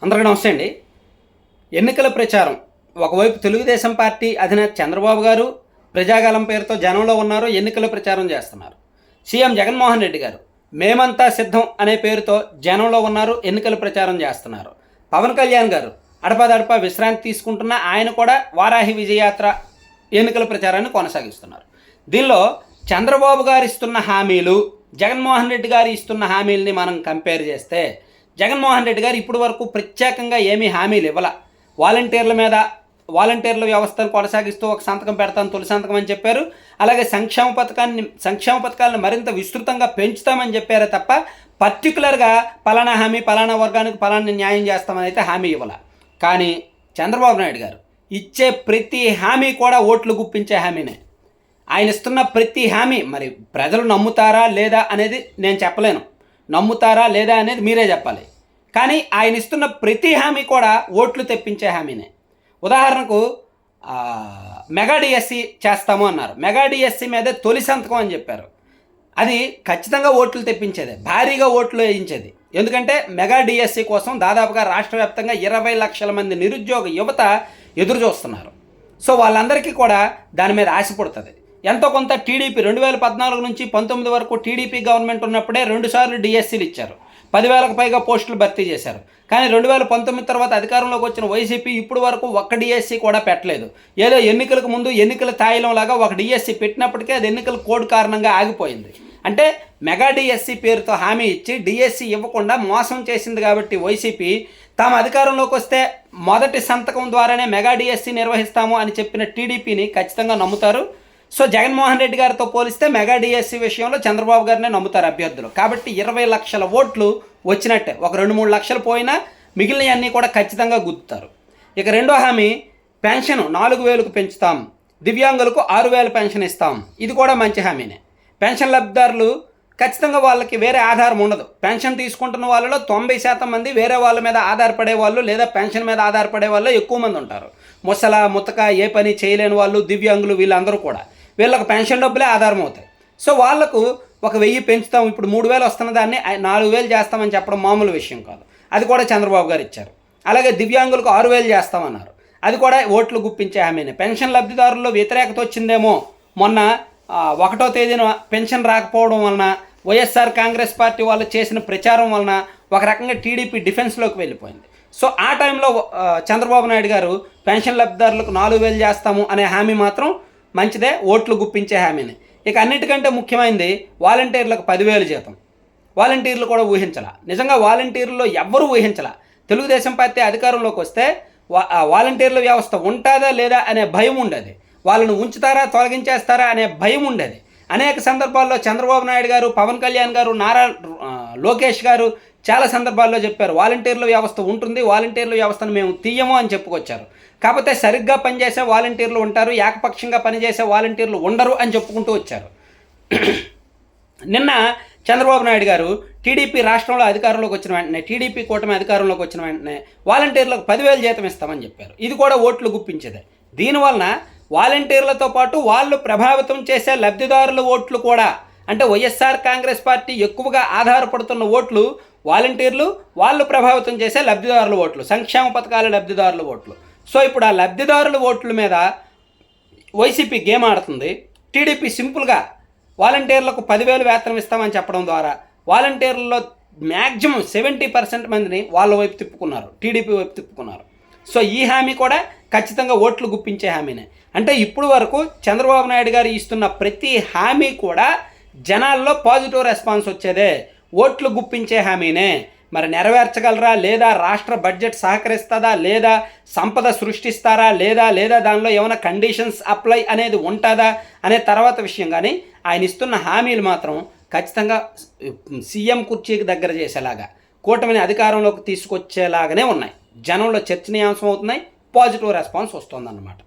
అందరికీ నమస్తే అండి. ఎన్నికల ప్రచారం ఒకవైపు తెలుగుదేశం పార్టీ అధినేత చంద్రబాబు గారు ప్రజాగలం పేరుతో జనంలో ఉన్నారు, ఎన్నికల ప్రచారం చేస్తున్నారు. సీఎం జగన్మోహన్ రెడ్డి గారు మేమంతా సిద్ధం అనే పేరుతో జనంలో ఉన్నారు, ఎన్నికల ప్రచారం చేస్తున్నారు. పవన్ కళ్యాణ్ గారు అడపాదడపా విశ్రాంతి తీసుకుంటున్న ఆయన కూడా వారాహి విజయయాత్ర ఎన్నికల ప్రచారాన్ని కొనసాగిస్తున్నారు. దీనిలో చంద్రబాబు గారు ఇస్తున్న హామీలు, జగన్మోహన్ రెడ్డి గారు ఇస్తున్న హామీలని మనం కంపేర్ చేస్తే జగన్మోహన్ రెడ్డి గారు ఇప్పటి వరకు ప్రత్యేకంగా ఏమీ హామీలు ఇవ్వాల. వాలంటీర్ల వ్యవస్థను కొనసాగిస్తూ ఒక సంతకం పెడతాను, తొలి సంతకం అని చెప్పారు. అలాగే సంక్షేమ పథకాలను మరింత విస్తృతంగా పెంచుతామని చెప్పారే తప్ప పర్టికులర్గా పలానా హామీ, పలానా వర్గానికి పలానా న్యాయం చేస్తామని అయితే హామీ ఇవ్వాల. కానీ చంద్రబాబు నాయుడు గారు ఇచ్చే ప్రతి హామీ కూడా ఓట్లు గుప్పించే హామీనే. ఆయన ఇస్తున్న ప్రతి హామీ మరి ప్రజలు నమ్ముతారా లేదా అనేది నేను చెప్పలేను, నమ్ముతారా లేదా అనేది మీరే చెప్పాలి. కానీ ఆయన ఇస్తున్న ప్రతి హామీ కూడా ఓట్లు తెప్పించే హామీనే. ఉదాహరణకు మెగా డిఎస్సి చేస్తాము అన్నారు, మెగా డిఎస్సి మీద తొలి సంతకం అని చెప్పారు. అది ఖచ్చితంగా ఓట్లు తెప్పించేదే, భారీగా ఓట్లు వేయించేది. ఎందుకంటే మెగా డిఎస్సి కోసం దాదాపుగా రాష్ట్ర వ్యాప్తంగా 20 లక్షల మంది నిరుద్యోగ యువత ఎదురు చూస్తున్నారు. సో వాళ్ళందరికీ కూడా దాని మీద ఆశ పుడుతుంది. ఎంతో కొంత టీడీపీ 2014 నుంచి 19 వరకు టీడీపీ గవర్నమెంట్ ఉన్నప్పుడే 2 సార్లు డిఎస్సీలు ఇచ్చారు, 10,000కు పైగా పోస్టులు భర్తీ చేశారు. కానీ 2019 తర్వాత అధికారంలోకి వచ్చిన వైసీపీ ఇప్పుడు వరకు ఒక్క డిఎస్సీ కూడా పెట్టలేదు. ఏదో ఎన్నికలకు ముందు ఎన్నికల తాయిలం లాగా ఒక డిఎస్సీ పెట్టినప్పటికీ అది ఎన్నికల కోడ్ కారణంగా ఆగిపోయింది. అంటే మెగా డిఎస్సీ పేరుతో హామీ ఇచ్చి డిఎస్సీ ఇవ్వకుండా మోసం చేసింది కాబట్టి వైసీపీ తాము అధికారంలోకి వస్తే మొదటి సంతకం ద్వారానే మెగా డిఎస్సీ నిర్వహిస్తాము అని చెప్పిన టీడీపీని ఖచ్చితంగా నమ్ముతారు. సో జగన్మోహన్ రెడ్డి గారితో పోలిస్తే మెగా డిఎస్సీ విషయంలో చంద్రబాబు గారినే నమ్ముతారు అభ్యర్థులు. కాబట్టి 20 లక్షల ఓట్లు వచ్చినట్టే. ఒక 2-3 లక్షలు పోయినా మిగిలినవన్నీ కూడా ఖచ్చితంగా గుర్తుతారు. ఇక రెండో హామీ పెన్షన్ 4,000కు పెంచుతాం, దివ్యాంగులకు 6,000 పెన్షన్ ఇస్తాం. ఇది కూడా మంచి హామీనే. పెన్షన్ లబ్ధిదారులు ఖచ్చితంగా వాళ్ళకి వేరే ఆధారం ఉండదు. పెన్షన్ తీసుకుంటున్న వాళ్ళలో 90% మంది వేరే వాళ్ళ మీద ఆధారపడే వాళ్ళు లేదా పెన్షన్ మీద ఆధారపడే వాళ్ళు ఎక్కువ మంది ఉంటారు. ముతక ఏ పని చేయలేని వాళ్ళు, దివ్యాంగులు, వీళ్ళందరూ కూడా వీళ్ళకు పెన్షన్ డబ్బులే ఆధారం అవుతాయి. సో వాళ్లకు 1,000 పెంచుతాం, ఇప్పుడు 3,000 వస్తున్న దాన్ని 4,000 చేస్తామని చెప్పడం మామూలు విషయం కాదు. అది కూడా చంద్రబాబు గారు ఇచ్చారు. అలాగే దివ్యాంగులకు 6,000 చేస్తామన్నారు, అది కూడా ఓట్లు గుప్పించే హామీనే. పెన్షన్ లబ్ధిదారుల్లో వ్యతిరేకత వచ్చిందేమో, మొన్న 1వ తేదీన పెన్షన్ రాకపోవడం వలన వైఎస్ఆర్ కాంగ్రెస్ పార్టీ వాళ్ళు చేసిన ప్రచారం వలన ఒక రకంగా టీడీపీ డిఫెన్స్లోకి వెళ్ళిపోయింది. సో ఆ టైంలో చంద్రబాబు నాయుడు గారు పెన్షన్ లబ్ధిదారులకు 4,000 చేస్తాము అనే హామీ మాత్రం మంచిదే, ఓట్లు గుప్పించే హామీనే. ఇక అన్నిటికంటే ముఖ్యమైనది వాలంటీర్లకు 10,000 జీతం. వాలంటీర్లు కూడా ఊహించాల, నిజంగా వాలంటీర్లలో ఎవ్వరూ ఊహించాల. తెలుగుదేశం పార్టీ అధికారంలోకి వస్తే వాలంటీర్ల వ్యవస్థ ఉంటుందా లేదా అనే భయం ఉండేది, వాళ్ళను ఉంచుతారా తొలగించేస్తారా అనే భయం ఉండేది. అనేక సందర్భాల్లో చంద్రబాబు నాయుడు గారు, పవన్ కళ్యాణ్ గారు, నారా లోకేష్ గారు చాలా సందర్భాల్లో చెప్పారు వాలంటీర్ల వ్యవస్థ ఉంటుంది, వాలంటీర్ల వ్యవస్థను మేము తీయము అని చెప్పుకొచ్చారు. కాకపోతే సరిగ్గా పనిచేసే వాలంటీర్లు ఉంటారు, ఏకపక్షంగా పనిచేసే వాలంటీర్లు ఉండరు అని చెప్పుకుంటూ వచ్చారు. నిన్న చంద్రబాబు నాయుడు గారు టీడీపీ రాష్ట్రంలో అధికారంలోకి వచ్చిన వెంటనే, టీడీపీ కూటమి అధికారంలోకి వచ్చిన వెంటనే వాలంటీర్లకు 10,000 జీతం ఇస్తామని చెప్పారు. ఇది కూడా ఓట్లు గుప్పించేదే. దీనివలన వాలంటీర్లతో పాటు వాళ్ళు ప్రభావితం చేసే లబ్ధిదారుల ఓట్లు కూడా, అంటే వైఎస్ఆర్ కాంగ్రెస్ పార్టీ ఎక్కువగా ఆధారపడుతున్న ఓట్లు వాలంటీర్లు, వాళ్ళు ప్రభావితం చేసే లబ్ధిదారుల ఓట్లు, సంక్షేమ పథకాల లబ్ధిదారుల ఓట్లు. సో ఇప్పుడు ఆ లబ్ధిదారుల ఓట్ల మీద వైసీపీ గేమ్ ఆడుతుంది. టీడీపీ సింపుల్గా వాలంటీర్లకు 10,000 వేతనం ఇస్తామని చెప్పడం ద్వారా వాలంటీర్లలో మ్యాక్సిమం 70% మందిని వాళ్ళ వైపు తిప్పుకున్నారు, టీడీపీ వైపు తిప్పుకున్నారు. సో ఈ హామీ కూడా ఖచ్చితంగా ఓట్లు గుప్పించే హామీనే. అంటే ఇప్పుడు వరకు చంద్రబాబు నాయుడు గారు ఇస్తున్న ప్రతి హామీ కూడా జనాల్లో పాజిటివ్ రెస్పాన్స్ వచ్చేదే, ఓట్లు గుప్పించే హామీనే. మరి నెరవేర్చగలరా లేదా, రాష్ట్ర బడ్జెట్ సహకరిస్తుందా లేదా, సంపద సృష్టిస్తారా లేదా దానిలో ఏమైనా కండిషన్స్ అప్లై అనేది ఉంటుందా అనే తర్వాత విషయం. కానీ ఆయన ఇస్తున్న హామీలు మాత్రం ఖచ్చితంగా సీఎం కుర్చీకి దగ్గర చేసేలాగా, కూటమిని అధికారంలోకి తీసుకొచ్చేలాగానే ఉన్నాయి. జనంలో చర్చనీయాంశం అవుతున్నాయి, పాజిటివ్ రెస్పాన్స్ వస్తుందన్నమాట.